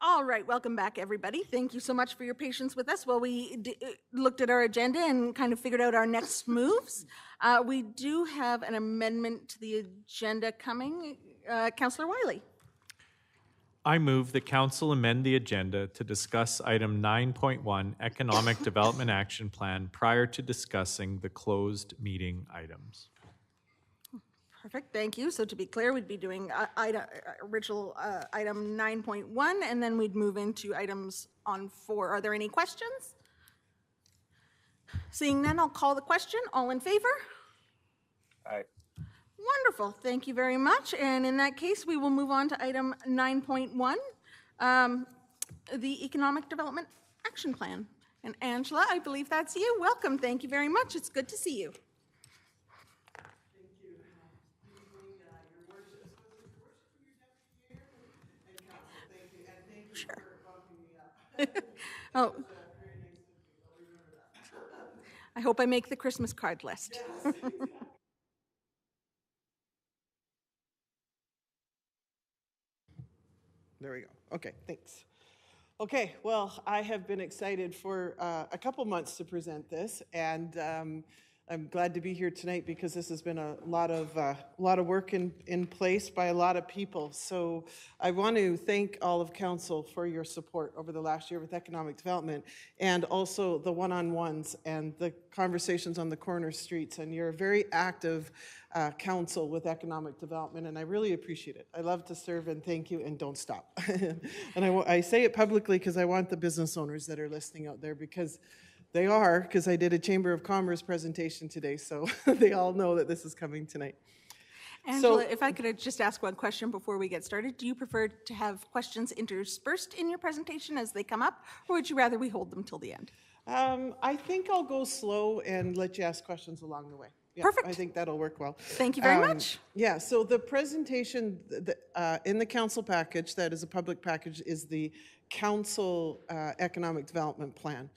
All right, welcome back, everybody. Thank you so much for your patience with us while we looked at our agenda and kind of figured out our next moves. We do have an amendment to the agenda coming. Councillor Wiley. I move the council amend the agenda to discuss item 9.1 Economic Development Action Plan prior to discussing the closed meeting items. Perfect, thank you. So to be clear, we'd be doing original item 9.1, and then we'd move into items on 4. Are there any questions? Seeing none, I'll call the question. All in favor? Aye. Wonderful, thank you very much. And in that case, we will move on to item 9.1, the Economic Development Action Plan. And Angela, I believe that's you. Welcome, thank you very much. It's good to see you. Thank you. Your worship, your deputy mayor and council. Thank you, and thank you Sure. for bumping me up. Oh, I hope I make the Christmas card list. There we go. Okay, thanks. Okay, well, I have been excited for a couple months to present this, and I'm glad to be here tonight because this has been a lot of work in place by a lot of people. So I want to thank all of council for your support over the last year with economic development, and also the one-on-ones and the conversations on the corner streets. And you're a very active council with economic development, and I really appreciate it. I love to serve, and thank you, and don't stop. And I say it publicly because I want the business owners that are listening out there, because they are, because I did a Chamber of Commerce presentation today, so they all know that this is coming tonight. Angela, if I could just ask one question before we get started. Do you prefer to have questions interspersed in your presentation as they come up, or would you rather we hold them till the end? I think I'll go slow and let you ask questions along the way. Yeah, Perfect. I think that'll work well. Thank you very much. Yeah, so the presentation in the council package, that is a public package, is the council economic development plan.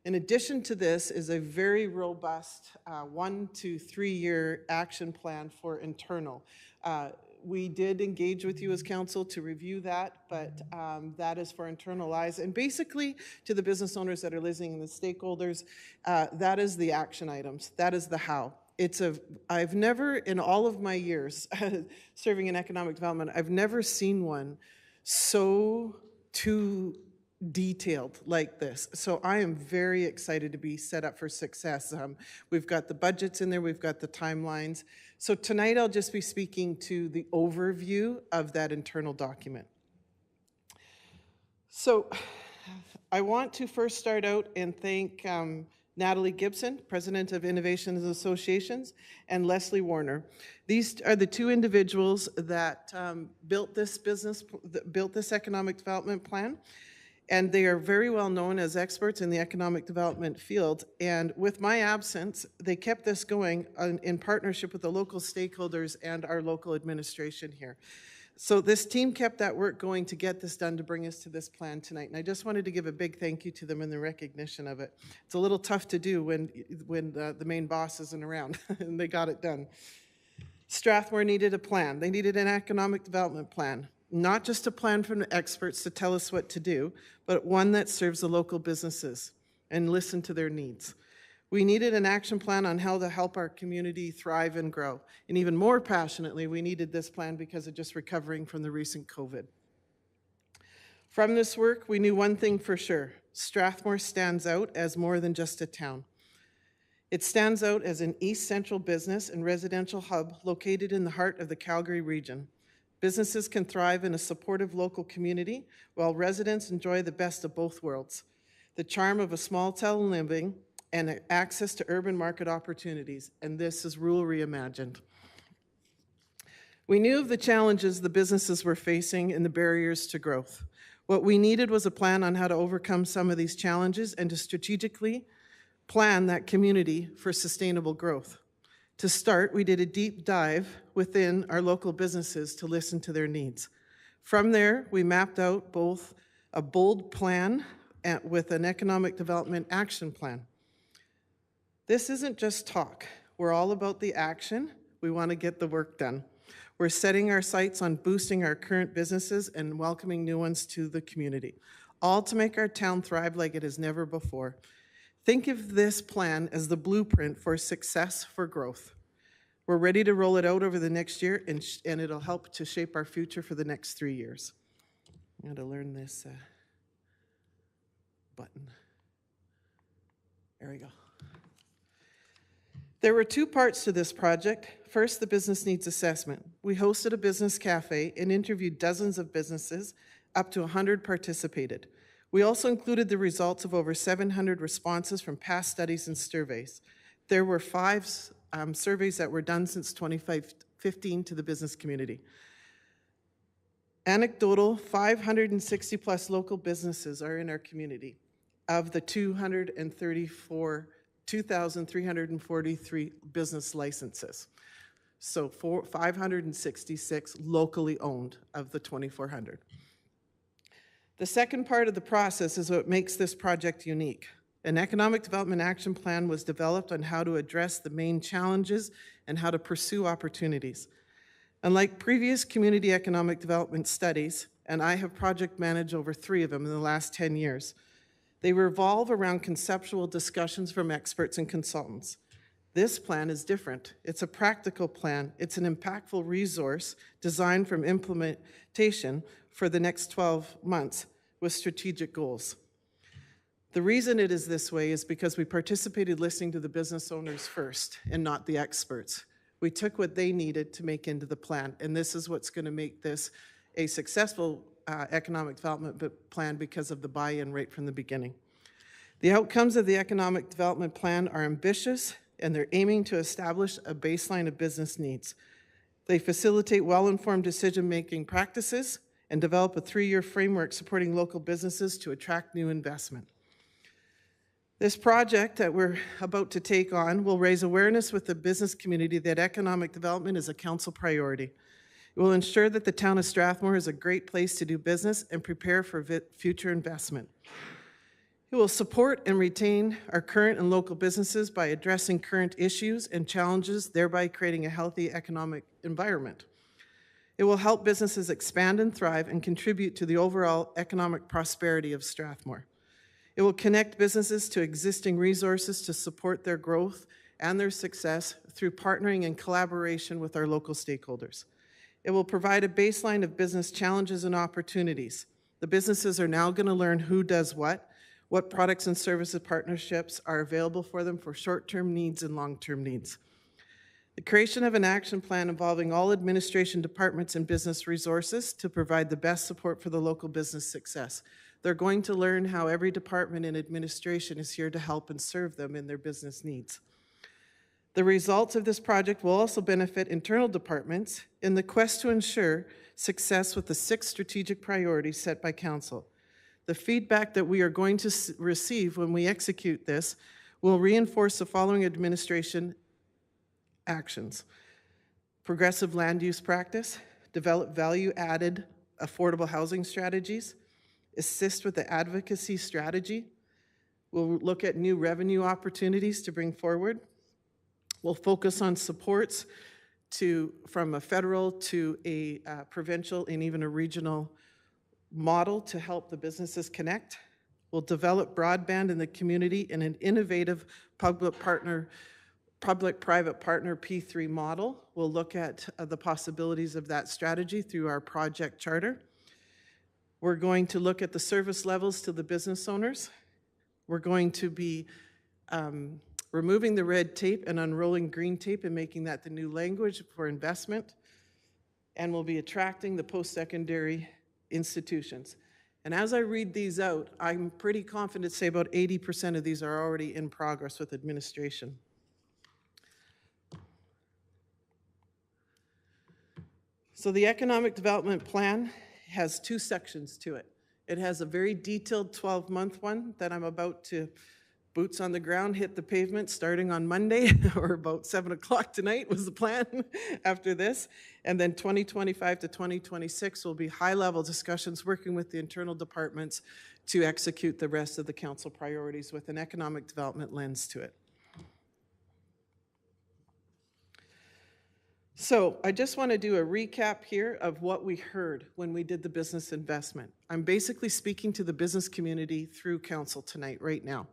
In addition to this is a very robust 1 to 3 year action plan for internal. We did engage with you as council to review that, but that is for internalized. And basically, to the business owners that are listening and the stakeholders, that is the action items. That is the how. I've never, in all of my years serving in economic development, I've never seen one so too detailed like this. So I am very excited to be set up for success. We've got the budgets in there, we've got the timelines. So tonight I'll just be speaking to the overview of that internal document. So I want to first start out and thank Natalie Gibson, President of Innovations Associations, and Leslie Warner. These are the two individuals that built this economic development plan. And they are very well known as experts in the economic development field. And with my absence, they kept this going in partnership with the local stakeholders and our local administration here. So this team kept that work going to get this done, to bring us to this plan tonight. And I just wanted to give a big thank you to them in the recognition of it. It's a little tough to do when the main boss isn't around, and they got it done. Strathmore needed a plan. They needed an economic development plan. Not just a plan from the experts to tell us what to do, but one that serves the local businesses and listen to their needs. We needed an action plan on how to help our community thrive and grow. And even more passionately, we needed this plan because of just recovering from the recent COVID. From this work, we knew one thing for sure. Strathmore stands out as more than just a town. It stands out as an East Central business and residential hub located in the heart of the Calgary region. Businesses can thrive in a supportive local community, while residents enjoy the best of both worlds, the charm of a small town living and access to urban market opportunities. And this is Rural Reimagined. We knew of the challenges the businesses were facing and the barriers to growth. What we needed was a plan on how to overcome some of these challenges and to strategically plan that community for sustainable growth. To start, we did a deep dive within our local businesses to listen to their needs. From there, we mapped out both a bold plan with an economic development action plan. This isn't just talk. We're all about the action. We want to get the work done. We're setting our sights on boosting our current businesses and welcoming new ones to the community, all to make our town thrive like it has never before. Think of this plan as the blueprint for success for growth. We're ready to roll it out over the next year, and it'll help to shape our future for the next 3 years. I'm going to learn this button. There we go. There were 2 parts to this project. First, the business needs assessment. We hosted a business cafe and interviewed dozens of businesses. Up to 100 participated. We also included the results of over 700 responses from past studies and surveys. There were 5 surveys that were done since 2015 to the business community. Anecdotal, 560 plus local businesses are in our community of the 2,343 business licenses. So 566 locally owned of the 2,400. The second part of the process is what makes this project unique. An economic development action plan was developed on how to address the main challenges and how to pursue opportunities. Unlike previous community economic development studies, and I have project managed over 3 of them in the last 10 years, they revolve around conceptual discussions from experts and consultants. This plan is different. It's a practical plan. It's an impactful resource designed from implementation for the next 12 months with strategic goals. The reason it is this way is because we participated listening to the business owners first and not the experts. We took what they needed to make into the plan, and this is what's going to make this a successful economic development plan because of the buy-in right from the beginning. The outcomes of the economic development plan are ambitious, and they're aiming to establish a baseline of business needs. They facilitate well-informed decision-making practices and develop a 3-year framework supporting local businesses to attract new investment. This project that we're about to take on will raise awareness with the business community that economic development is a council priority. It will ensure that the town of Strathmore is a great place to do business and prepare for future investment. It will support and retain our current and local businesses by addressing current issues and challenges, thereby creating a healthy economic environment. It will help businesses expand and thrive and contribute to the overall economic prosperity of Strathmore. It will connect businesses to existing resources to support their growth and their success through partnering and collaboration with our local stakeholders. It will provide a baseline of business challenges and opportunities. The businesses are now going to learn who does what products and services partnerships are available for them for short-term needs and long-term needs. The creation of an action plan involving all administration departments and business resources to provide the best support for the local business success. They're going to learn how every department in administration is here to help and serve them in their business needs. The results of this project will also benefit internal departments in the quest to ensure success with the 6 strategic priorities set by Council. The feedback that we are going to receive when we execute this will reinforce the following administration actions. Progressive land use practice, develop value-added affordable housing strategies, assist with the advocacy strategy. We'll look at new revenue opportunities to bring forward. We'll focus on supports from a federal to a provincial and even a regional model to help the businesses connect. We'll develop broadband in the community in an innovative public-private partner P3 model. We'll look at the possibilities of that strategy through our project charter. We're going to look at the service levels to the business owners. We're going to be removing the red tape and unrolling green tape and making that the new language for investment. And we'll be attracting the post-secondary institutions. And as I read these out, I'm pretty confident to say about 80% of these are already in progress with administration. So the economic development plan has 2 sections to it. It has a very detailed 12-month one that I'm about to, boots on the ground, hit the pavement starting on Monday or about 7 o'clock tonight was the plan after this. And then 2025 to 2026 will be high-level discussions working with the internal departments to execute the rest of the council priorities with an economic development lens to it. So I just want to do a recap here of what we heard when we did the business investment. I'm basically speaking to the business community through council tonight, right now.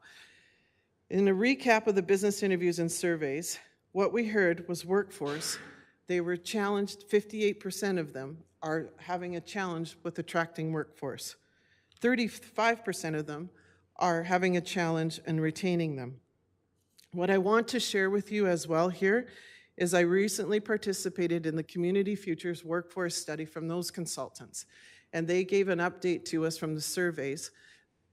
In a recap of the business interviews and surveys, what we heard was workforce. They were challenged, 58% of them are having a challenge with attracting workforce. 35% of them are having a challenge in retaining them. What I want to share with you as well here is I recently participated in the Community Futures Workforce Study from those consultants, and they gave an update to us from the surveys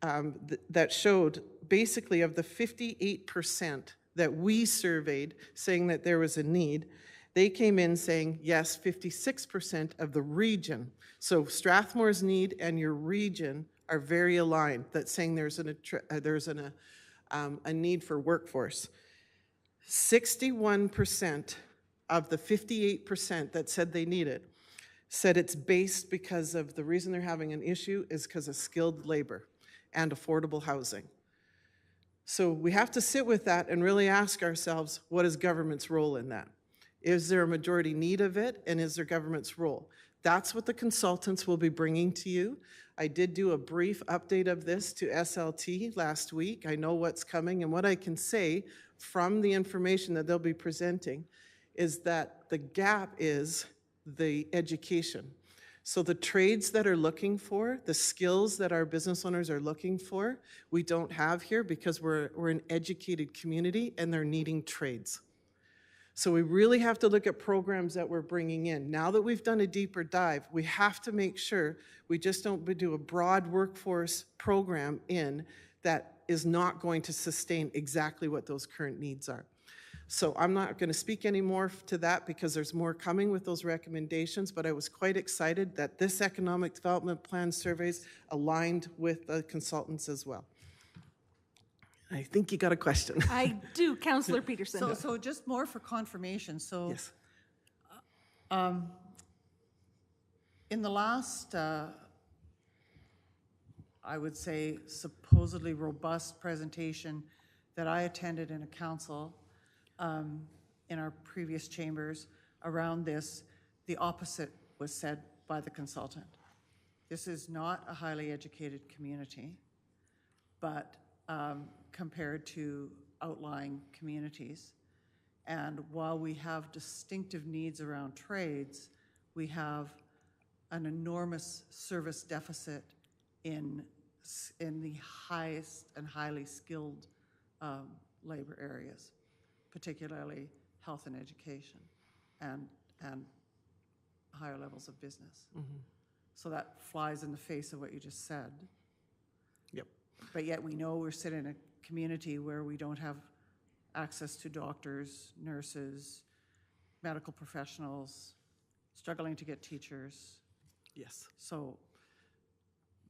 that showed basically of the 58% that we surveyed saying that there was a need, they came in saying yes, 56% of the region. So Strathmore's need and your region are very aligned, that's saying there's a need for workforce. 61% of the 58% that said they need it said it's based because of the reason they're having an issue is because of skilled labor and affordable housing. So we have to sit with that and really ask ourselves, what is government's role in that? Is there a majority need of it, and is there government's role? That's what the consultants will be bringing to you. I did do a brief update of this to SLT last week. I know what's coming, and what I can say from the information that they'll be presenting is that the gap is the education. So the trades that are looking for, the skills that our business owners are looking for, we don't have here because we're an educated community and they're needing trades. So we really have to look at programs that we're bringing in. Now that we've done a deeper dive, we have to make sure we just don't do a broad workforce program in that is not going to sustain exactly what those current needs are. So I'm not going to speak anymore to that because there's more coming with those recommendations, but I was quite excited that this economic development plan surveys aligned with the consultants as well. I think you got a question. I do, Councillor Peterson. So just more for confirmation. So Yes. In the last, I would say, supposedly robust presentation that I attended in a council in our previous chambers around this, the opposite was said by the consultant. This is not a highly educated community, but compared to outlying communities. And while we have distinctive needs around trades, we have an enormous service deficit in the highest and highly skilled labor areas, particularly health and education and higher levels of business. Mm-hmm. So that flies in the face of what you just said. Yep. But yet we know we're sitting in a community where we don't have access to doctors, nurses, medical professionals, struggling to get teachers. Yes. So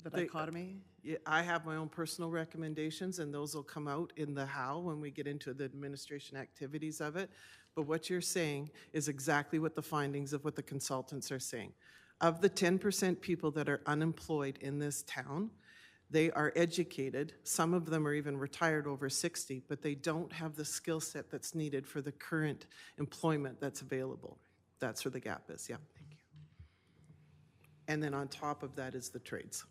the dichotomy? Yeah, I have my own personal recommendations, and those will come out in the how when we get into the administration activities of it. But what you're saying is exactly what the findings of what the consultants are saying. Of the 10% people that are unemployed in this town, they are educated. Some of them are even retired over 60, but they don't have the skill set that's needed for the current employment that's available. That's where the gap is, yeah. Thank you. And then on top of that is the trades.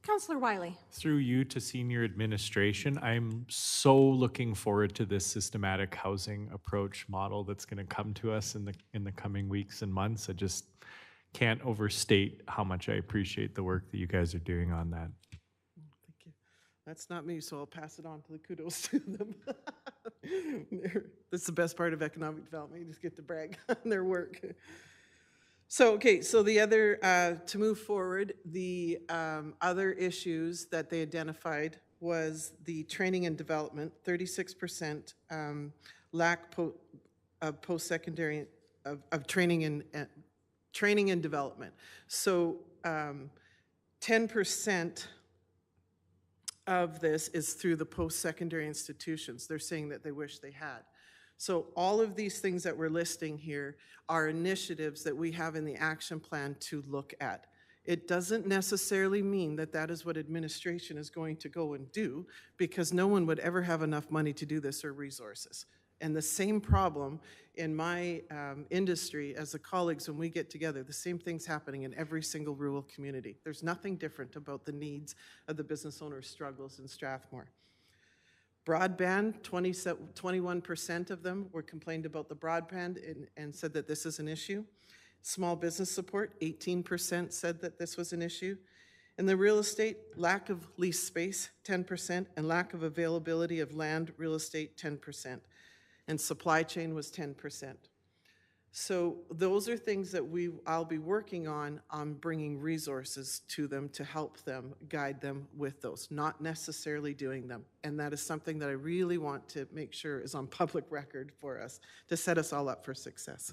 Councillor Wiley. Through you to senior administration, I'm so looking forward to this systematic housing approach model that's going to come to us in the coming weeks and months. I just can't overstate how much I appreciate the work that you guys are doing on that. Thank you. That's not me, so I'll pass it on to the kudos to them. That's the best part of economic development. You just get to brag on their work. So, okay, so the other, to move forward, the other issues that they identified was the training and development, 36% lack of post-secondary, of training and development. So 10% of this is through the post-secondary institutions. They're saying that they wish they had. So all of these things that we're listing here are initiatives that we have in the action plan to look at. It doesn't necessarily mean that that is what administration is going to go and do, because no one would ever have enough money to do this or resources. And the same problem in my industry as the colleagues when we get together, the same thing's happening in every single rural community. There's nothing different about the needs of the business owners' struggles in Strathmore. Broadband, 21% of them were complained about the broadband and said that this is an issue. Small business support, 18% said that this was an issue. In the real estate, lack of lease space, 10%, and lack of availability of land, real estate, 10%. And supply chain was 10%. So those are things that I'll be working on bringing resources to them to help them, guide them with those, not necessarily doing them. And that is something that I really want to make sure is on public record for us to set us all up for success.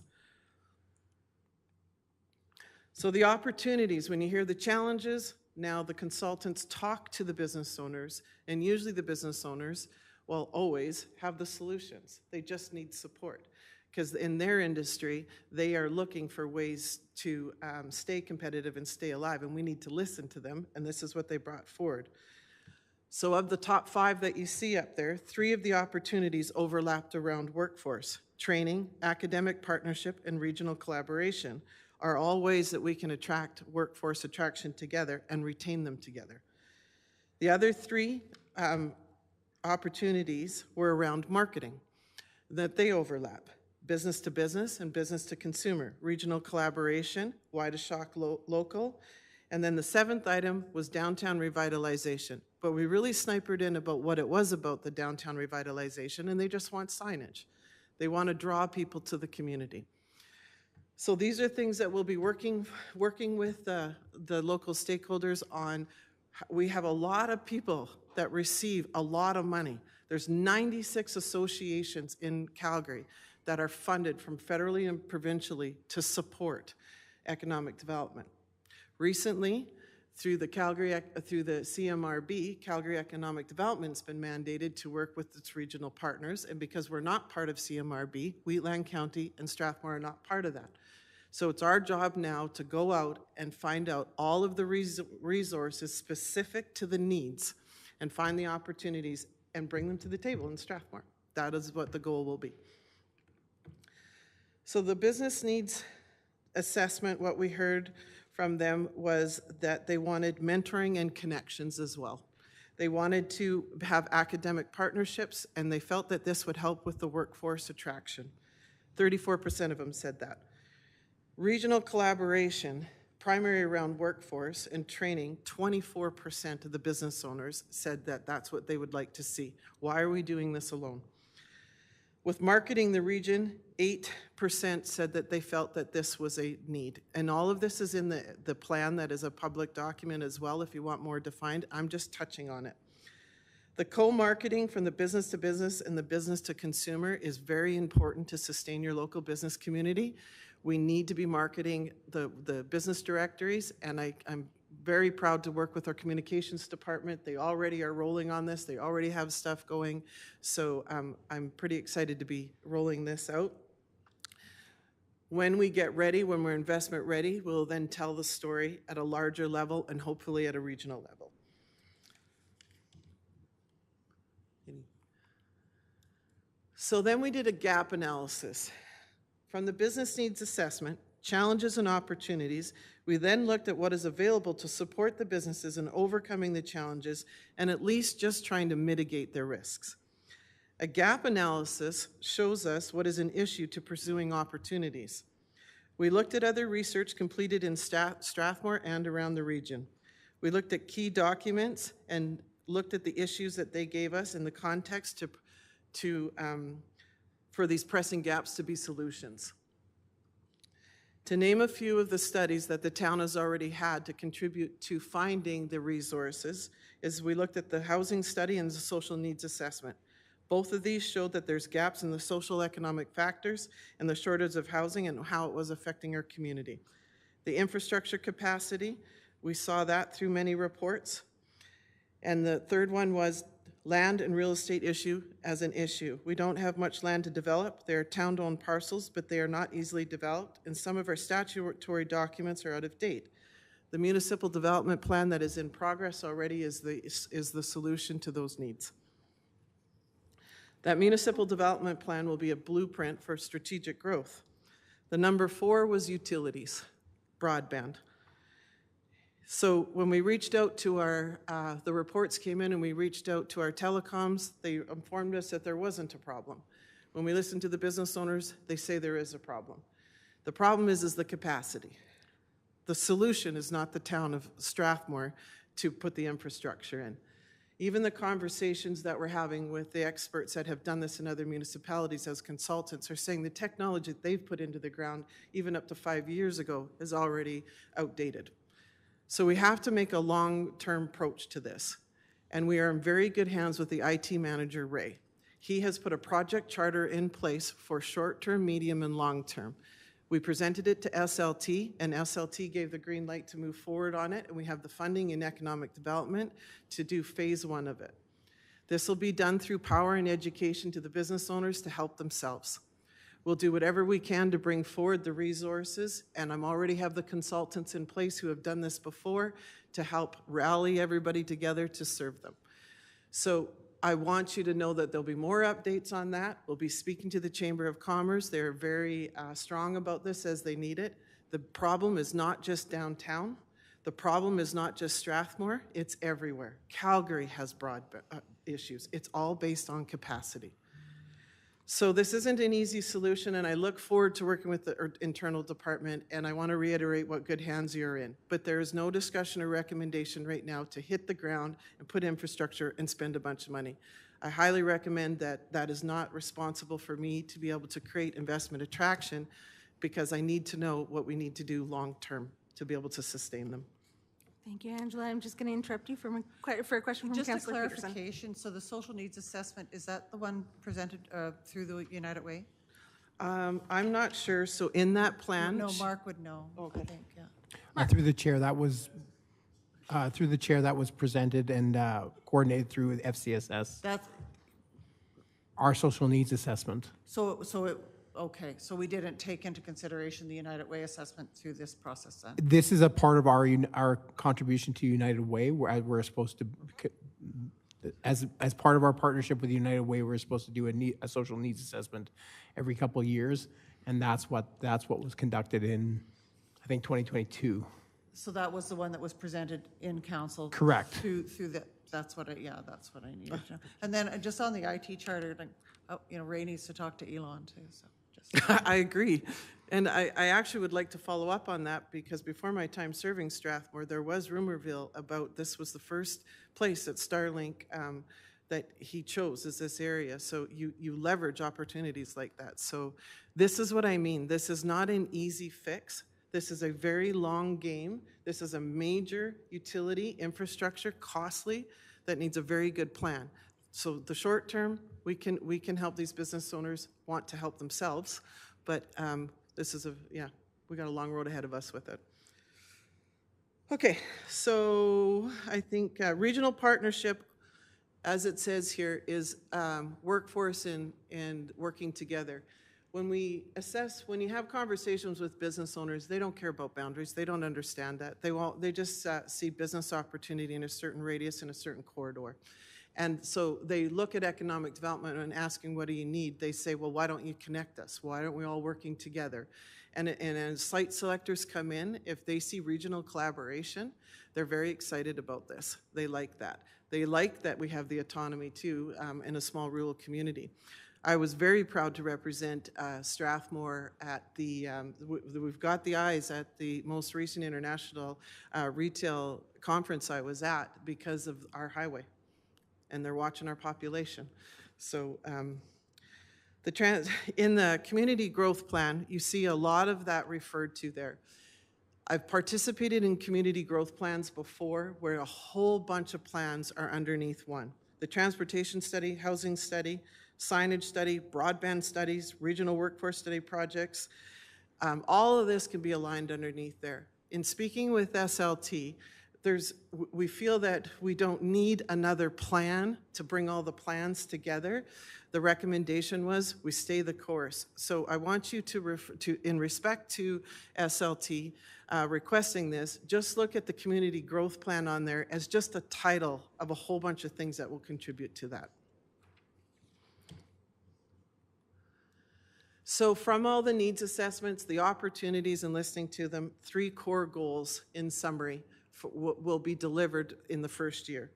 So the opportunities, when you hear the challenges, now the consultants talk to the business owners, and usually the business owners, well, always have the solutions. They just need support. Because in their industry, they are looking for ways to stay competitive and stay alive, and we need to listen to them, and this is what they brought forward. So of the top 5 that you see up there, 3 of the opportunities overlapped around workforce. Training, academic partnership, and regional collaboration are all ways that we can attract workforce attraction together and retain them together. The other 3 opportunities were around marketing, that they overlap. Business to business and business to consumer, regional collaboration, Widershock local, and then the 7th item was downtown revitalization. But we really snipered in about what it was about the downtown revitalization, and they just want signage. They want to draw people to the community. So these are things that we'll be working with the local stakeholders on. We have a lot of people that receive a lot of money. There's 96 associations in Calgary that are funded from federally and provincially to support economic development. Recently, through the CMRB, Calgary Economic Development's been mandated to work with its regional partners, and because we're not part of CMRB, Wheatland County and Strathmore are not part of that. So it's our job now to go out and find out all of the resources specific to the needs and find the opportunities and bring them to the table in Strathmore. That is what the goal will be. So the business needs assessment, what we heard from them was that they wanted mentoring and connections as well. They wanted to have academic partnerships, and they felt that this would help with the workforce attraction. 34% of them said that. Regional collaboration, primary around workforce and training, 24% of the business owners said that that's what they would like to see. Why are we doing this alone? With marketing the region, 8% said that they felt that this was a need. And all of this is in the plan that is a public document as well if you want more defined. I'm just touching on it. The co-marketing from the business to business and the business to consumer is very important to sustain your local business community. We need to be marketing the business directories, and I'm very proud to work with our communications department. They already are rolling on this. They already have stuff going. So I'm pretty excited to be rolling this out. When we get ready, when we're investment ready, we'll then tell the story at a larger level and hopefully at a regional level. So then we did a gap analysis. From the business needs assessment, challenges and opportunities, we then looked at what is available to support the businesses in overcoming the challenges and at least just trying to mitigate their risks. A gap analysis shows us what is an issue to pursuing opportunities. We looked at other research completed in Strathmore and around the region. We looked at key documents and looked at the issues that they gave us in the context for these pressing gaps to be solutions. To name a few of the studies that the town has already had to contribute to finding the resources is we looked at the housing study and the social needs assessment. Both of these showed that there's gaps in the social economic factors and the shortage of housing and how it was affecting our community. The infrastructure capacity, we saw that through many reports. And the third one was land and real estate issue as an issue. We don't have much land to develop. They are town-owned parcels, but they are not easily developed, and some of our statutory documents are out of date. The municipal development plan that is in progress already is the solution to those needs. That municipal development plan will be a blueprint for strategic growth. The number 4 was utilities, broadband. So when we reached out to the reports came in and we reached out to our telecoms, they informed us that there wasn't a problem. When we listened to the business owners, they say there is a problem. The problem is the capacity. The solution is not the town of Strathmore to put the infrastructure in. Even the conversations that we're having with the experts that have done this in other municipalities as consultants are saying the technology that they've put into the ground, even up to 5 years ago, is already outdated. So we have to make a long-term approach to this. And we are in very good hands with the IT manager, Ray. He has put a project charter in place for short-term, medium, and long-term. We presented it to SLT, and SLT gave the green light to move forward on it, and we have the funding in economic development to do phase 1 of it. This will be done through power and education to the business owners to help themselves. We'll do whatever we can to bring forward the resources, and I'm already have the consultants in place who have done this before to help rally everybody together to serve them. So I want you to know that there'll be more updates on that. We'll be speaking to the Chamber of Commerce. They're very strong about this as they need it. The problem is not just downtown. The problem is not just Strathmore. It's everywhere. Calgary has broad issues. It's all based on capacity. So this isn't an easy solution, and I look forward to working with the internal department, and I want to reiterate what good hands you're in. But there is no discussion or recommendation right now to hit the ground and put infrastructure and spend a bunch of money. I highly recommend that that is not responsible for me to be able to create investment attraction, because I need to know what we need to do long-term to be able to sustain them. Thank you, Angela. I'm just going to interrupt you for a question from Just a Councillor Peterson. clarification, so the social needs assessment, is that the one presented through the United Way? I'm not sure. So in that plan, No, Mark would know, I think, yeah. Through the chair, that was presented and coordinated through FCSS, That's, our social needs assessment. okay, so we didn't take into consideration the United Way assessment through this process then? This is a part of our contribution to United Way, where we're supposed to, as part of our partnership with United Way, we're supposed to do a social needs assessment every couple of years, and that's what was conducted in, I think, 2022. So that was the one that was presented in council? Correct. Through the, that's what I needed to know. And then just on the IT charter, like, Ray needs to talk to Elon too, so just. I agree. And I actually would like to follow up on that, because before my time serving Strathmore, there was rumorville about this was the first place at Starlink that he chose, is this area. So you leverage opportunities like that. So this is what I mean. This is not an easy fix. This is a very long game. This is a major utility infrastructure, costly, that needs a very good plan. So the short term, we can help these business owners want to help themselves, but this is we got a long road ahead of us with it. Okay, so I think regional partnership, as it says here, is workforce and working together. When we assess, when you have conversations with business owners, they don't care about boundaries. They don't understand that. They just see business opportunity in a certain radius in a certain corridor. And so they look at economic development and asking, what do you need? They say, well, why don't you connect us? Why aren't we all working together? And as site selectors come in, if they see regional collaboration, they're very excited about this. They like that. They like that we have the autonomy too in a small rural community. I was very proud to represent Strathmore at the, we've got the eyes at the most recent international retail conference I was at because of our highway. And they're watching our population. So in the community growth plan, you see a lot of that referred to there. I've participated in community growth plans before where a whole bunch of plans are underneath one. The transportation study, housing study, signage study, broadband studies, regional workforce study projects. All of this can be aligned underneath there. In speaking with SLT, we feel that we don't need another plan to bring all the plans together. The recommendation was we stay the course. So I want you to in respect to SLT requesting this, just look at the community growth plan on there as just a title of a whole bunch of things that will contribute to that. So from all the needs assessments, the opportunities and listening to them, 3 core goals in summary will be delivered in the first year.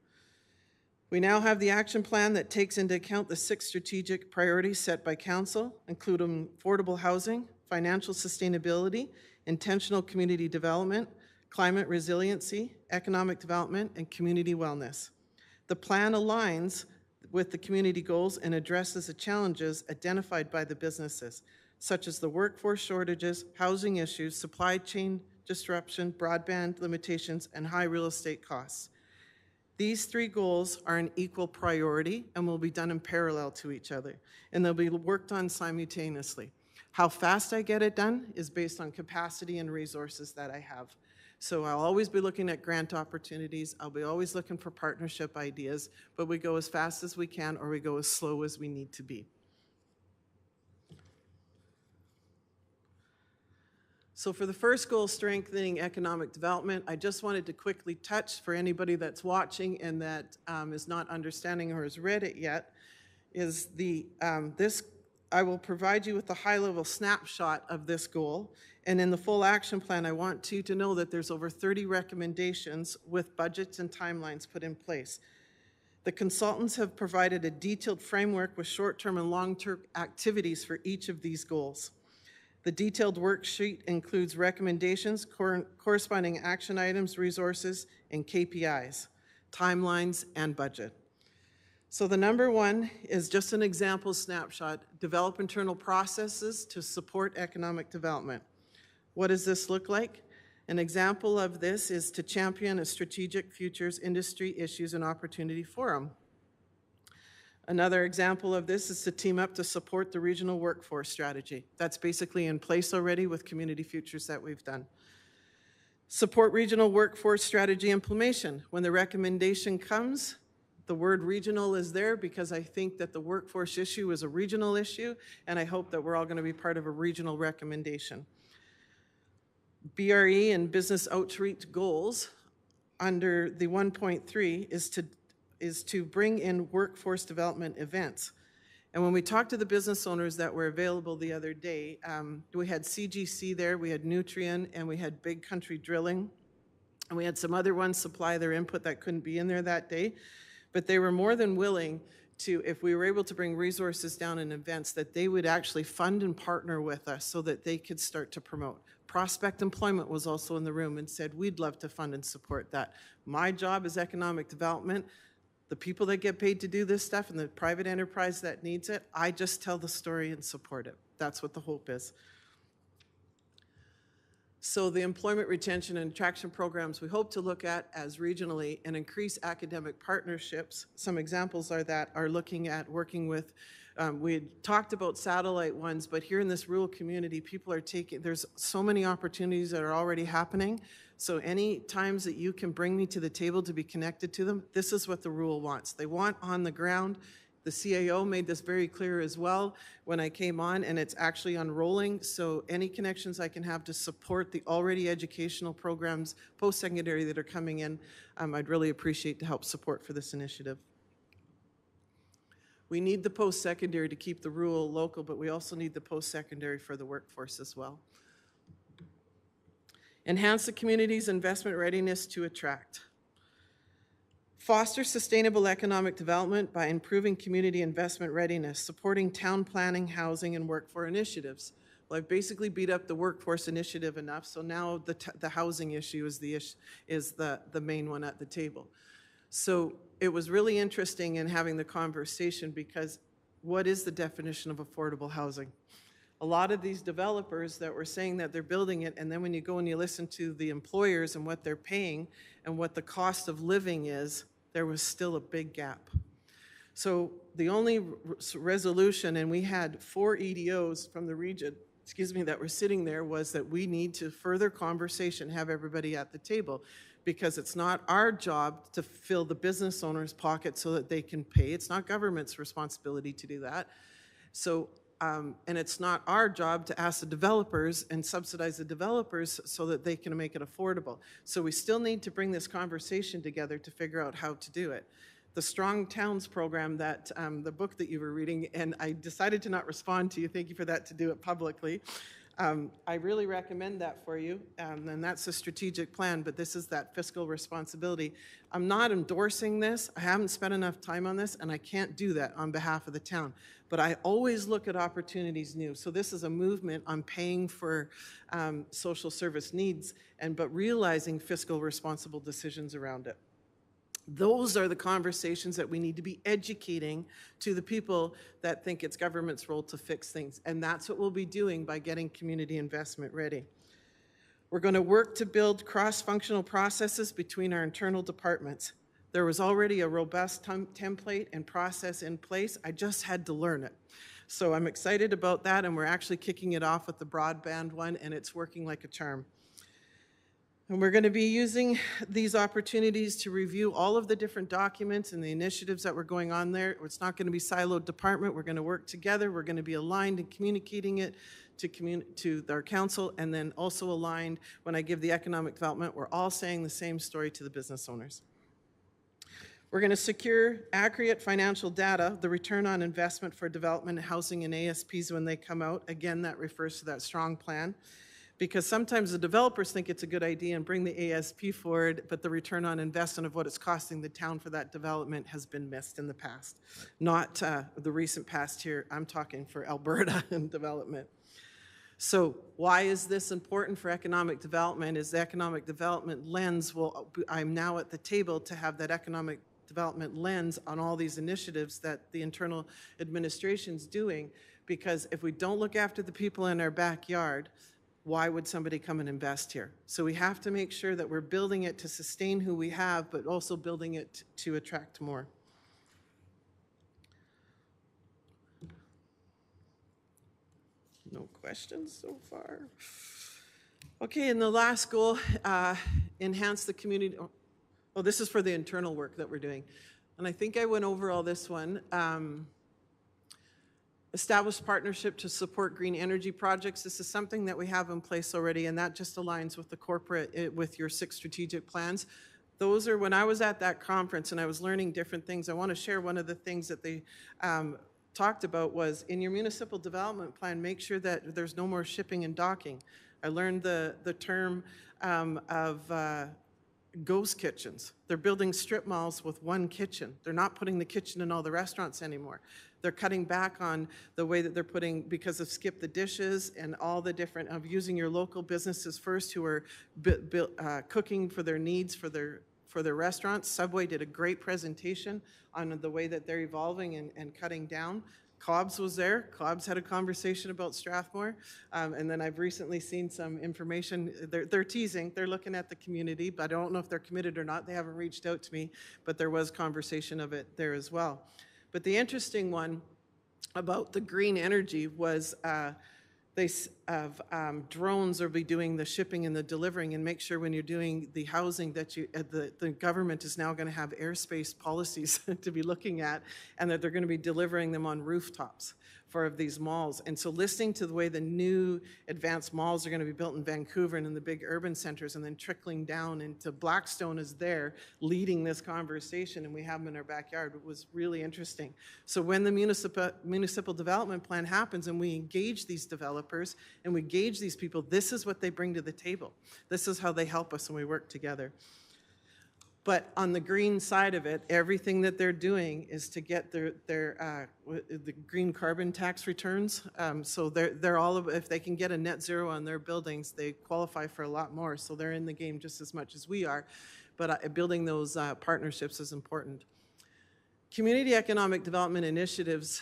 We now have the action plan that takes into account the 6 strategic priorities set by council, including affordable housing, financial sustainability, intentional community development, climate resiliency, economic development, and community wellness. The plan aligns with the community goals and addresses the challenges identified by the businesses, such as the workforce shortages, housing issues, supply chain disruption, broadband limitations, and high real estate costs. These 3 goals are an equal priority and will be done in parallel to each other, and they'll be worked on simultaneously. How fast I get it done is based on capacity and resources that I have. So I'll always be looking at grant opportunities. I'll be always looking for partnership ideas, but we go as fast as we can or we go as slow as we need to be. So for the first goal, strengthening economic development, I just wanted to quickly touch for anybody that's watching and that is not understanding or has read it yet, is I will provide you with a high-level snapshot of this goal. And in the full action plan, I want you to know that there's over 30 recommendations with budgets and timelines put in place. The consultants have provided a detailed framework with short-term and long-term activities for each of these goals. The detailed worksheet includes recommendations, corresponding action items, resources, and KPIs, timelines, and budget. So the number 1 is just an example snapshot, develop internal processes to support economic development. What does this look like? An example of this is to champion a strategic futures industry issues and opportunity forum. Another example of this is to team up to support the regional workforce strategy. That's basically in place already with community futures that we've done. Support regional workforce strategy implementation. When the recommendation comes, the word regional is there because I think that the workforce issue is a regional issue, and I hope that we're all going to be part of a regional recommendation. BRE and business outreach goals under the 1.3 is to bring in workforce development events. And when we talked to the business owners that were available the other day, we had CGC there, we had Nutrien, and we had Big Country Drilling, and we had some other ones supply their input that couldn't be in there that day. But they were more than willing to, if we were able to bring resources down in events, that they would actually fund and partner with us so that they could start to promote. Prospect Employment was also in the room and said, we'd love to fund and support that. My job is economic development. The people that get paid to do this stuff and the private enterprise that needs it, I just tell the story and support it. That's what the hope is. So the employment retention and attraction programs we hope to look at as regionally and increase academic partnerships. Some examples are looking at working with, we had talked about satellite ones, but here in this rural community, people are there's so many opportunities that are already happening. So any times that you can bring me to the table to be connected to them, this is what the rural wants. They want on the ground. The CAO made this very clear as well when I came on, and it's actually unrolling. So any connections I can have to support the already educational programs, post-secondary that are coming in, I'd really appreciate the help support for this initiative. We need the post-secondary to keep the rural local, but we also need the post-secondary for the workforce as well. Enhance the community's investment readiness to attract. Foster sustainable economic development by improving community investment readiness, supporting town planning, housing, and workforce initiatives. Well, I've basically beat up the workforce initiative enough, so now the housing issue is the main one at the table. So it was really interesting in having the conversation because what is the definition of affordable housing? A lot of these developers that were saying that they're building it, and then when you go and you listen to the employers and what they're paying and what the cost of living is, there was still a big gap. So the only resolution, and we had 4 EDOs from the region, that were sitting there, was that we need to further conversation, have everybody at the table. because it's not our job to fill the business owner's pocket so that they can pay. It's not government's responsibility to do that. So, and it's not our job to ask the developers and subsidize the developers so that they can make it affordable. So we still need to bring this conversation together to figure out how to do it. The Strong Towns program, that the book that you were reading, and I decided to not respond to you. Thank you for that, to do it publicly. I really recommend that for you, and that's a strategic plan, but this is that fiscal responsibility. I'm not endorsing this. I haven't spent enough time on this, and I can't do that on behalf of the town. But I always look at opportunities new. So this is a movement on paying for social service needs, but realizing fiscal responsible decisions around it. Those are the conversations that we need to be educating to the people that think it's government's role to fix things. And that's what we'll be doing by getting community investment ready. We're going to work to build cross-functional processes between our internal departments. There was already a robust template and process in place. I just had to learn it. So I'm excited about that, and we're actually kicking it off with the broadband one, and it's working like a charm. And we're going to be using these opportunities to review all of the different documents and the initiatives that were going on there. It's not going to be siloed department. We're going to work together. We're going to be aligned in communicating it to our council, and then also aligned when I give the economic development. We're all saying the same story to the business owners. We're going to secure accurate financial data, the return on investment for development, housing, and ASPs when they come out. Again, that refers to that strong plan. Because sometimes the developers think it's a good idea and bring the ASP forward, but the return on investment of what it's costing the town for that development has been missed in the past. Not the recent past here. I'm talking for Alberta and development. So why is this important for economic development? Is the economic development lens, I'm now at the table to have that economic development lens on all these initiatives that the internal administration's doing, because if we don't look after the people in our backyard, why would somebody come and invest here? So we have to make sure that we're building it to sustain who we have, but also building it to attract more. No questions so far? Okay, and the last goal, enhance the community. Oh, this is for the internal work that we're doing. And I think I went over all this one. Establish partnership to support green energy projects. This is something that we have in place already, and that just aligns with the corporate, with your 6 strategic plans. Those are, when I was at that conference and I was learning different things, I want to share one of the things that they talked about was, in your municipal development plan, make sure that there's no more shipping and docking. I learned the term of ghost kitchens. They're building strip malls with one kitchen. They're not putting the kitchen in all the restaurants anymore. They're cutting back on the way that they're putting, because of Skip the Dishes and all the different, of using your local businesses first who are cooking for their needs for their restaurants. Subway did a great presentation on the way that they're evolving and cutting down. Cobb's was there. Cobb's had a conversation about Strathmore. And then I've recently seen some information. They're teasing. They're looking at the community, but I don't know if they're committed or not. They haven't reached out to me, but there was conversation of it there as well. But the interesting one about the green energy was drones will be doing the shipping and the delivering, and make sure when you're doing the housing that the government is now going to have airspace policies to be looking at, and that they're going to be delivering them on rooftops for these malls. And so listening to the way the new advanced malls are going to be built in Vancouver and in the big urban centers, and then trickling down into Blackstone is there leading this conversation, and we have them in our backyard. It was really interesting. So when the municipal development plan happens and we engage these developers and we gauge these people, this is what they bring to the table. This is how they help us, and we work together. But on the green side of it, everything that they're doing is to get the green carbon tax returns. So they're all, if they can get a net zero on their buildings, they qualify for a lot more. So they're in the game just as much as we are. But building those partnerships is important. Community economic development initiatives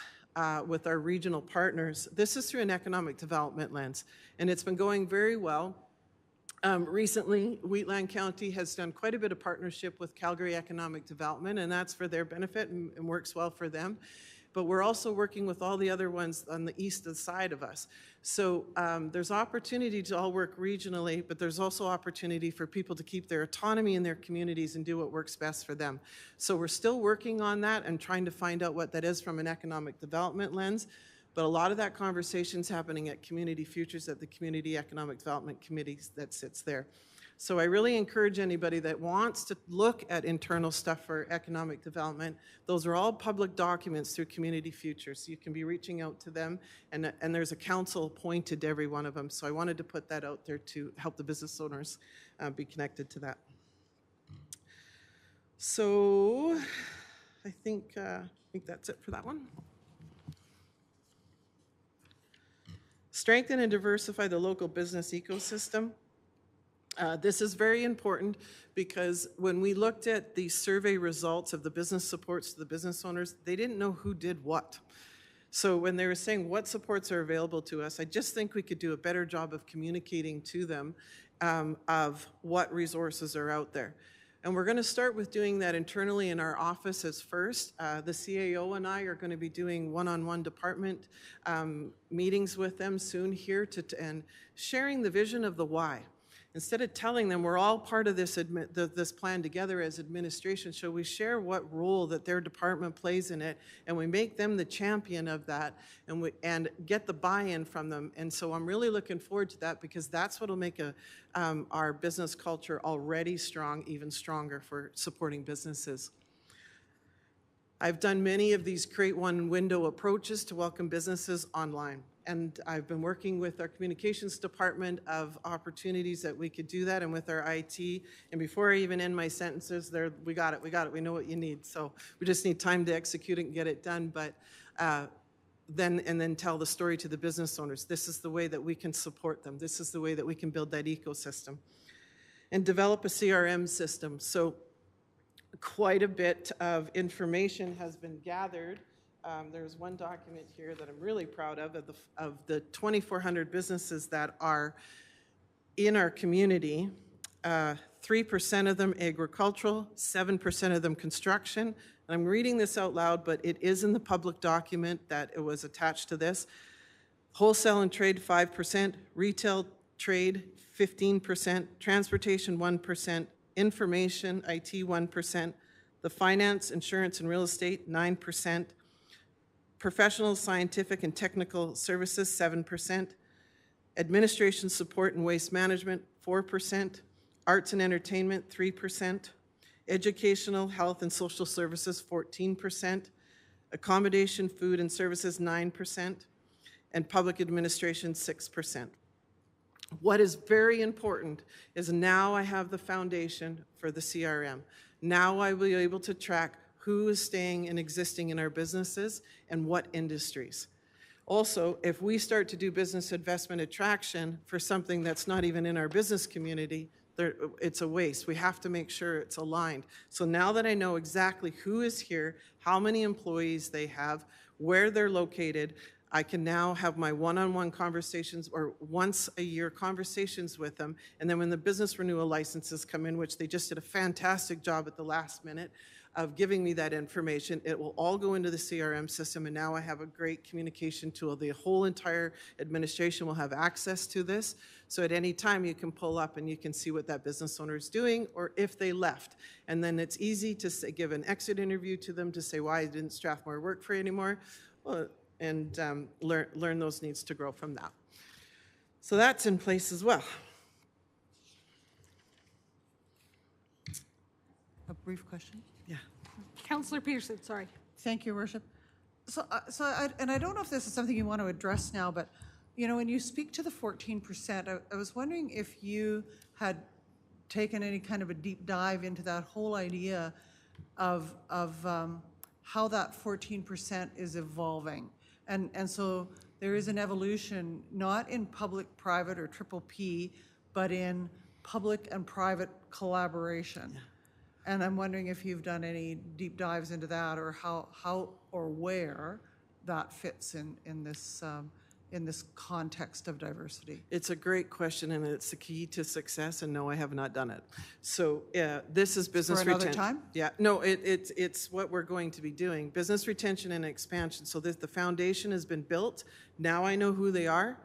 with our regional partners. This is through an economic development lens, and it's been going very well. Recently, Wheatland County has done quite a bit of partnership with Calgary Economic Development, and that's for their benefit and works well for them. but we're also working with all the other ones on the east side of us. So there's opportunity to all work regionally, but there's also opportunity for people to keep their autonomy in their communities and do what works best for them. So we're still working on that and trying to find out what that is from an economic development lens. But a lot of that conversation's happening at Community Futures, at the Community Economic Development Committees that sits there. So I really encourage anybody that wants to look at internal stuff for economic development. Those are all public documents through Community Futures. So you can be reaching out to them, and there's a council appointed to every one of them. So I wanted to put that out there to help the business owners be connected to that. So I think that's it for that one. Strengthen and diversify the local business ecosystem. This is very important because when we looked at the survey results of the business supports to the business owners, they didn't know who did what. So when they were saying what supports are available to us, I just think we could do a better job of communicating to them of what resources are out there. And we're going to start with doing that internally in our offices first. The CAO and I are going to be doing one-on-one department meetings with them soon here and sharing the vision of the why. Instead of telling them we're all part of this plan together as administration, shall we share what role that their department plays in it, and we make them the champion of that, and get the buy-in from them. And so I'm really looking forward to that, because that's what will make our business culture already strong, even stronger for supporting businesses. I've done many of these create one window approaches to welcome businesses online. And I've been working with our communications department of opportunities that we could do that, and with our IT. And before I even end my sentences, we got it, we know what you need. So we just need time to execute it and get it done. But then tell the story to the business owners. This is the way that we can support them. This is the way that we can build that ecosystem. And develop a CRM system. So quite a bit of information has been gathered. There's one document here that I'm really proud of the 2,400 businesses that are in our community. 3% of them agricultural, 7% of them construction. And I'm reading this out loud, but it is in the public document that it was attached to this. Wholesale and trade, 5%, retail trade, 15%, transportation, 1%, information, IT, 1%, the finance, insurance, and real estate, 9%, professional, scientific, and technical services, 7%, administration, support, and waste management, 4%, arts and entertainment, 3%, educational, health, and social services, 14%, accommodation, food, and services, 9%, and public administration, 6%. What is very important is now I have the foundation for the CRM. Now I will be able to track who is staying and existing in our businesses and what industries. Also, if we start to do business investment attraction for something that's not even in our business community, it's a waste. We have to make sure it's aligned. So now that I know exactly who is here, how many employees they have, where they're located, I can now have my one-on-one conversations or once a year conversations with them. And then when the business renewal licenses come in, which they just did a fantastic job at the last minute of giving me that information, it will all go into the CRM system. And now I have a great communication tool. The whole entire administration will have access to this. So at any time you can pull up and you can see what that business owner is doing or if they left. And then it's easy to say, give an exit interview to them to say, why didn't Strathmore work for you anymore? Well, and learn those needs to grow from that. So that's in place as well. A brief question? Yeah. Councillor Peterson, sorry. Thank you, Worship. And I don't know if this is something you want to address now, but you know, when you speak to the 14%, I was wondering if you had taken any kind of a deep dive into that whole idea of how that 14% is evolving. And so there is an evolution, not in public, private, or triple P, but in public and private collaboration. Yeah. And I'm wondering if you've done any deep dives into that, or how or where that fits in this in this context of diversity? It's a great question, and it's the key to success, and no, I have not done it. So this is business For another retention. time? Yeah, no, it's what we're going to be doing, business retention and expansion. So the foundation has been built. Now I know who they are.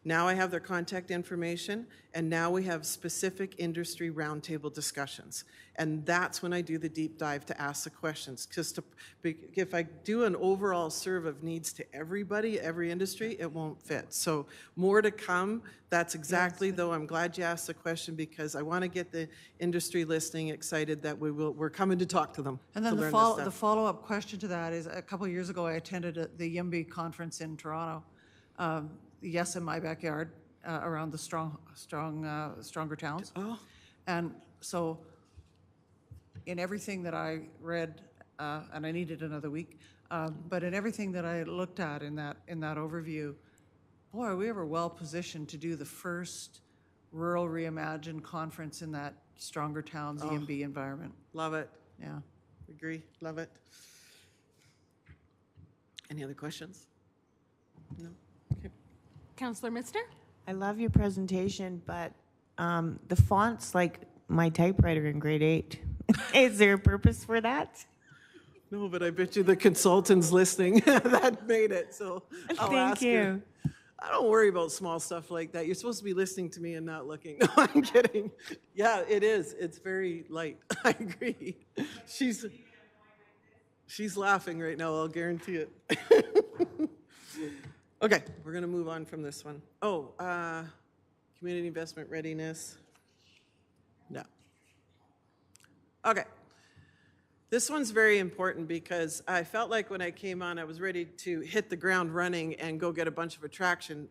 Now I have their contact information, and now we have specific industry roundtable discussions. And that's when I do the deep dive to ask the questions. Because if I do an overall serve of needs to everybody, every industry, it won't fit. So more to come. That's exactly, though, I'm glad you asked the question, because I want to get the industry listening excited that we're coming to talk to them. And then to the learn this stuff. follow-up question to that is, a couple of years ago, I attended the YIMBY conference in Toronto. Yes, in my backyard, around the stronger towns. Oh. And so, in everything that I read, and I needed another week, but in everything that I looked at in that overview, boy, are we ever well positioned to do the first Rural Reimagined conference in that stronger towns YIMBY environment. Love it. Yeah. Agree. Love it. Any other questions? No? Okay. Councillor Mister? I love your presentation, but the font's like my typewriter in grade 8. Is there a purpose for that? No, but I bet you the consultant's listening that made it, so I'll Thank ask you. her. I don't worry about small stuff like that. You're supposed to be listening to me and not looking. No, I'm kidding. Yeah, it is. It's very light. I agree. She's laughing right now, I'll guarantee it. Okay, we're going to move on from this one. Oh, community investment readiness. No. Okay. This one's very important because I felt like when I came on, I was ready to hit the ground running and go get a bunch of attraction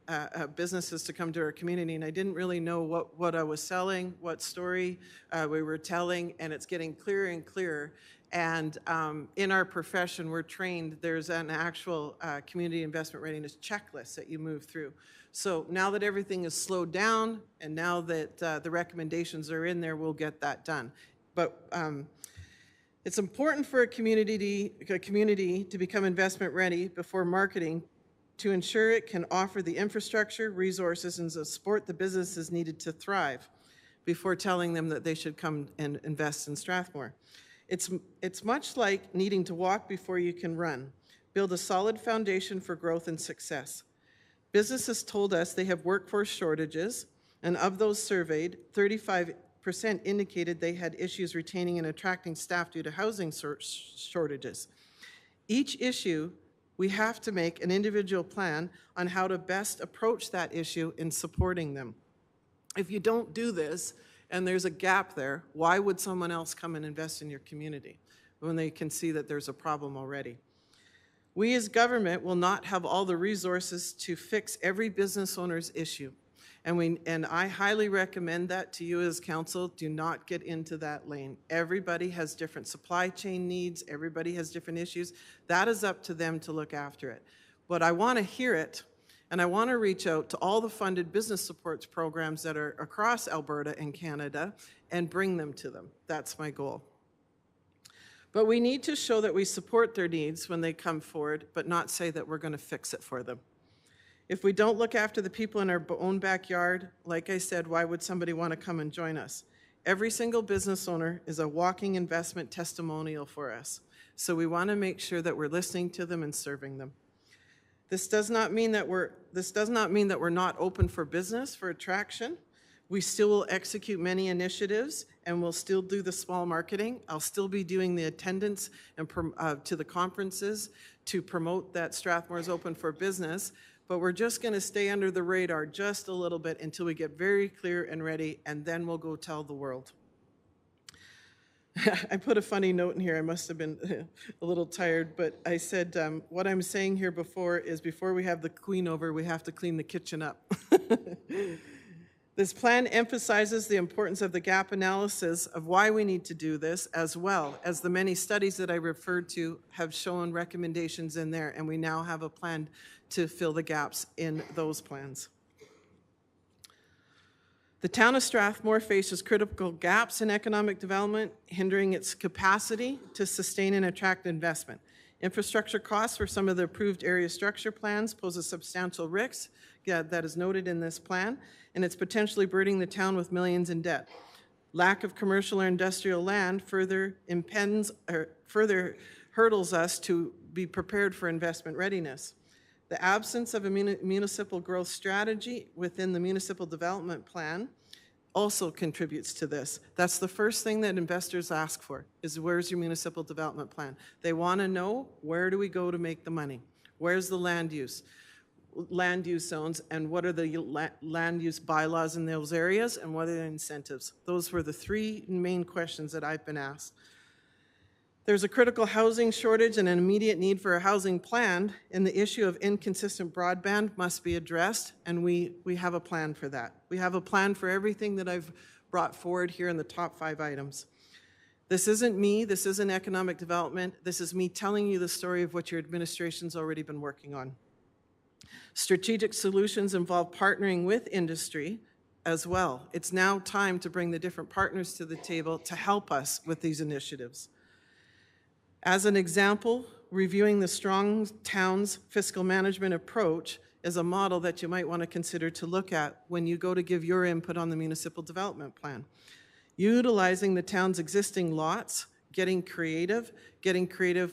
businesses to come to our community, and I didn't really know what I was selling, what story we were telling, and it's getting clearer and clearer. And in our profession, we're trained, there's an actual community investment readiness checklist that you move through. So now that everything is slowed down, and now that the recommendations are in there, we'll get that done. But it's important for a community to become investment ready before marketing to ensure it can offer the infrastructure, resources, and the support the businesses needed to thrive before telling them that they should come and invest in Strathmore. It's much like needing to walk before you can run. Build a solid foundation for growth and success. Businesses told us they have workforce shortages, and of those surveyed, 35% indicated they had issues retaining and attracting staff due to housing shortages. Each issue, we have to make an individual plan on how to best approach that issue in supporting them. If you don't do this, and there's a gap there, why would someone else come and invest in your community when they can see that there's a problem already? We as government will not have all the resources to fix every business owner's issue. And I highly recommend that to you as council. Do not get into that lane. Everybody has different supply chain needs. Everybody has different issues. That is up to them to look after it. But I want to hear it, and I want to reach out to all the funded business supports programs that are across Alberta and Canada and bring them to them. That's my goal. But we need to show that we support their needs when they come forward, but not say that we're going to fix it for them. If we don't look after the people in our own backyard, like I said, why would somebody want to come and join us? Every single business owner is a walking investment testimonial for us. So we want to make sure that we're listening to them and serving them. This does not mean that we're not open for business, for attraction. We still will execute many initiatives, and we'll still do the small marketing. I'll still be doing the attendance and to the conferences to promote that Strathmore is open for business. But we're just going to stay under the radar just a little bit until we get very clear and ready, and then we'll go tell the world. I put a funny note in here. I must have been a little tired, but I said what I'm saying here before is before we have the queen over, we have to clean the kitchen up. This plan emphasizes the importance of the gap analysis of why we need to do this, as well as the many studies that I referred to have shown recommendations in there, and we now have a plan to fill the gaps in those plans. The town of Strathmore faces critical gaps in economic development, hindering its capacity to sustain and attract investment. Infrastructure costs for some of the approved area structure plans pose a substantial risk that is noted in this plan, and it's potentially burdening the town with millions in debt. Lack of commercial or industrial land further hurdles us to be prepared for investment readiness. The absence of a municipal growth strategy within the municipal development plan also contributes to this. That's the first thing that investors ask for, is where's your municipal development plan? They want to know, where do we go to make the money? Where's the land use zones, and what are the land use bylaws in those areas, and what are the incentives? Those were the three main questions that I've been asked. There's a critical housing shortage and an immediate need for a housing plan, and the issue of inconsistent broadband must be addressed, and we have a plan for that. We have a plan for everything that I've brought forward here in the top 5 items. This isn't me, this isn't economic development, this is me telling you the story of what your administration's already been working on. Strategic solutions involve partnering with industry as well. It's now time to bring the different partners to the table to help us with these initiatives. As an example, reviewing the Strong Towns fiscal management approach is a model that you might want to consider to look at when you go to give your input on the municipal development plan. Utilizing the town's existing lots, getting creative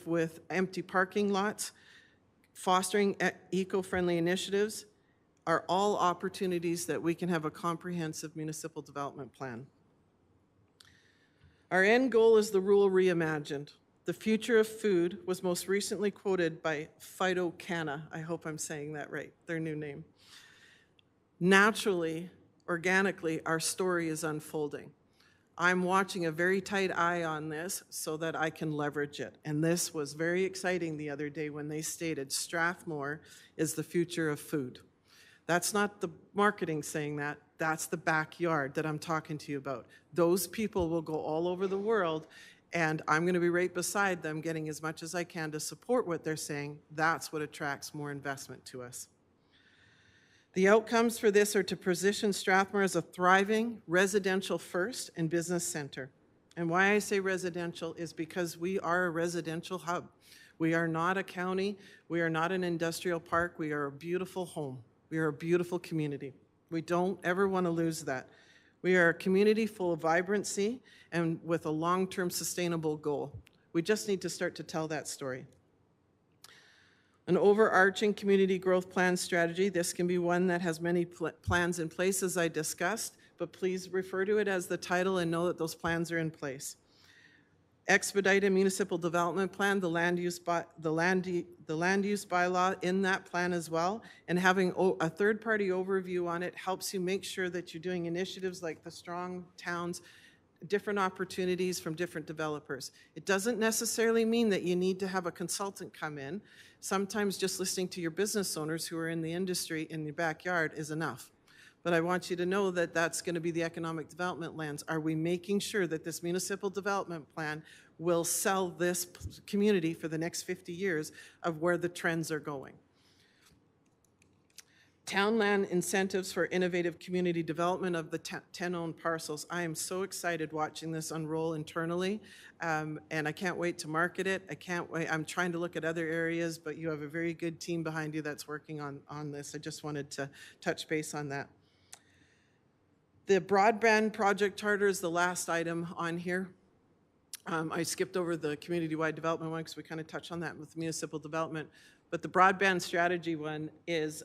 with empty parking lots, fostering eco-friendly initiatives are all opportunities that we can have a comprehensive municipal development plan. Our end goal is the rural reimagined. The future of food was most recently quoted by Phyto-Canna. I hope I'm saying that right, their new name. Naturally, organically, our story is unfolding. I'm watching a very tight eye on this so that I can leverage it. And this was very exciting the other day when they stated Strathmore is the future of food. That's not the marketing saying that. That's the backyard that I'm talking to you about. Those people will go all over the world, and I'm going to be right beside them getting as much as I can to support what they're saying. That's what attracts more investment to us. The outcomes for this are to position Strathmore as a thriving residential first and business center. And why I say residential is because we are a residential hub. We are not a county. We are not an industrial park. We are a beautiful home. We are a beautiful community. We don't ever want to lose that. We are a community full of vibrancy and with a long-term sustainable goal. We just need to start to tell that story. An overarching community growth plan strategy. This can be one that has many plans in place, as I discussed, but please refer to it as the title and know that those plans are in place. Expedited municipal development plan, the land use bylaw in that plan as well, and having a third-party overview on it helps you make sure that you're doing initiatives like the Strong Towns, different opportunities from different developers. It doesn't necessarily mean that you need to have a consultant come in. Sometimes just listening to your business owners who are in the industry in your backyard is enough. But I want you to know that that's going to be the economic development lens. Are we making sure that this municipal development plan will sell this community for the next 50 years of where the trends are going? Town land incentives for innovative community development of the 10 owned parcels. I am so excited watching this unroll internally, and I can't wait to market it. I can't wait. I'm trying to look at other areas, but you have a very good team behind you that's working on this. I just wanted to touch base on that. The broadband project charter is the last item on here. I skipped over the community-wide development one because we kind of touched on that with municipal development. But the broadband strategy one is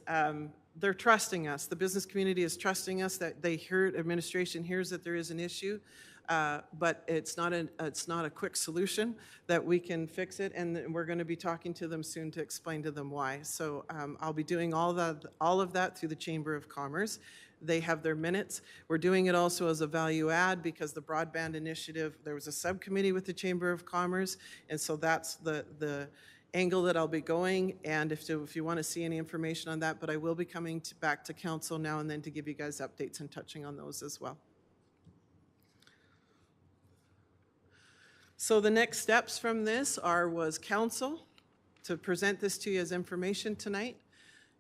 they're trusting us. The business community is trusting us that administration hears that there is an issue, but it's not a quick solution that we can fix it, and we're going to be talking to them soon to explain to them why. So I'll be doing all of that through the Chamber of Commerce. They have their minutes. We're doing it also as a value add because the broadband initiative, there was a subcommittee with the Chamber of Commerce, and so that's the angle that I'll be going, and if you want to see any information on that, but I will be coming back to council now and then to give you guys updates and touching on those as well. So the next steps from this was council to present this to you as information tonight.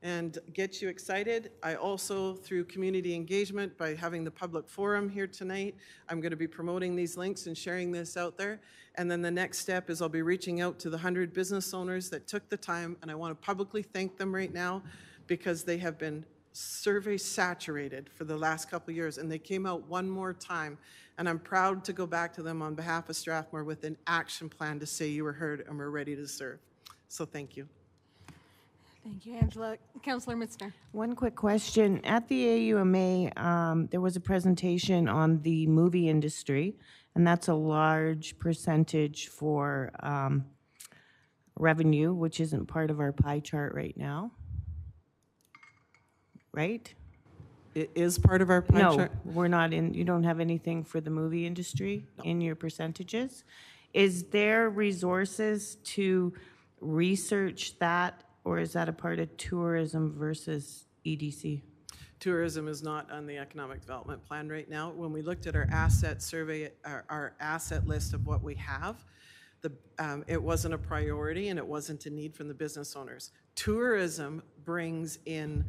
and get you excited. I also, through community engagement, by having the public forum here tonight, I'm going to be promoting these links and sharing this out there. And then the next step is I'll be reaching out to the 100 business owners that took the time, and I want to publicly thank them right now because they have been survey saturated for the last couple of years, and they came out one more time. And I'm proud to go back to them on behalf of Strathmore with an action plan to say you were heard and we're ready to serve. So thank you. Thank you, Angela. Councillor Mitzner. One quick question. At the AUMA, there was a presentation on the movie industry, and that's a large percentage for revenue, which isn't part of our pie chart right now. Right? It is part of our pie No, chart. we're not in, you don't have anything for the movie industry in your percentages? Is there resources to research that, or is that a part of tourism versus EDC? Tourism is not on the economic development plan right now. When we looked at our asset survey, our asset list of what we have, it wasn't a priority and it wasn't a need from the business owners. Tourism brings in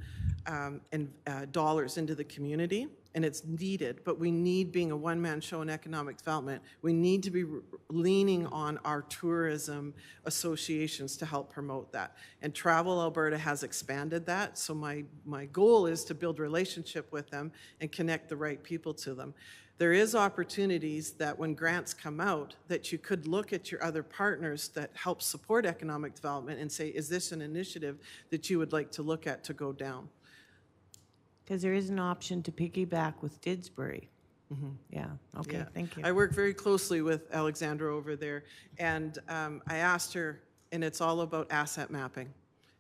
dollars into the community, and it's needed, but we need, being a one-man show in economic development, we need to be leaning on our tourism associations to help promote that. And Travel Alberta has expanded that, so my goal is to build relationship with them and connect the right people to them. There is opportunities that when grants come out that you could look at your other partners that help support economic development and say, is this an initiative that you would like to look at to go down? Because there is an option to piggyback with Didsbury. Yeah, okay, Yeah. thank you. I work very closely with Alexandra over there, and I asked her, and it's all about asset mapping.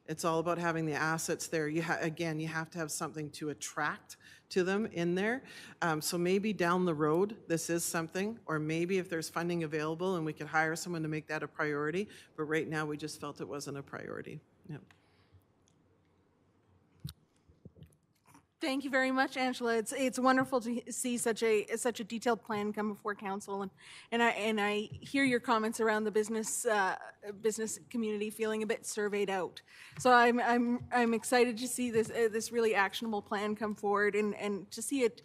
It's all about having the assets there. Again, you have to have something to attract to them in there. So maybe down the road, this is something, or maybe if there's funding available and we could hire someone to make that a priority, but right now we just felt it wasn't a priority. Yeah. Thank you very much, Angela. It's wonderful to see such a detailed plan come before council, and I hear your comments around the business community feeling a bit surveyed out. So I'm excited to see this really actionable plan come forward and to see it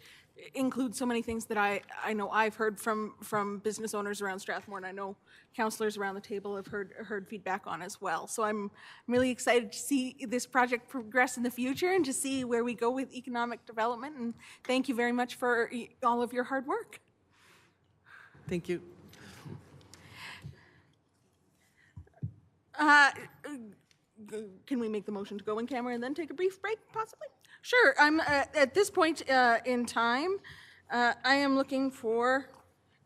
include so many things that I know I've heard from business owners around Strathmore, and I know councillors around the table have heard feedback on as well. So I'm really excited to see this project progress in the future and to see where we go with economic development. And thank you very much for all of your hard work. Thank you. Can we make the motion to go in camera and then take a brief break, possibly? Sure. I'm at this point in time, I am looking for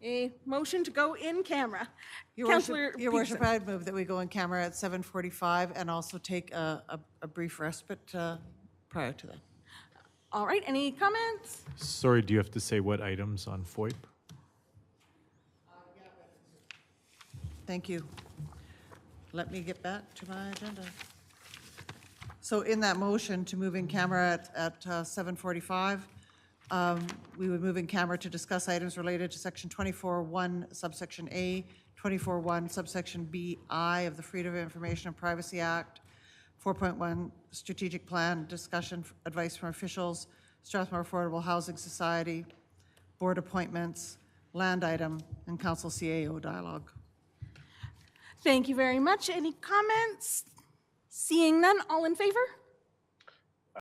a motion to go in camera. Your Councillor Worship, Peterson. I'd move that we go in camera at 7:45 and also take a brief respite prior to that. All right. Any comments? Sorry, do you have to say what items on FOIP? Thank you. Let me get back to my agenda. So in that motion to move in camera at 7:45, we would move in camera to discuss items related to Section 24.1 subsection A, 24.1 subsection B(I) of the Freedom of Information and Privacy Act, 4.1 strategic plan discussion, advice from officials, Strathmore Affordable Housing Society, board appointments, land item, and council CAO dialogue. Thank you very much. Any comments? Seeing none, all in favor?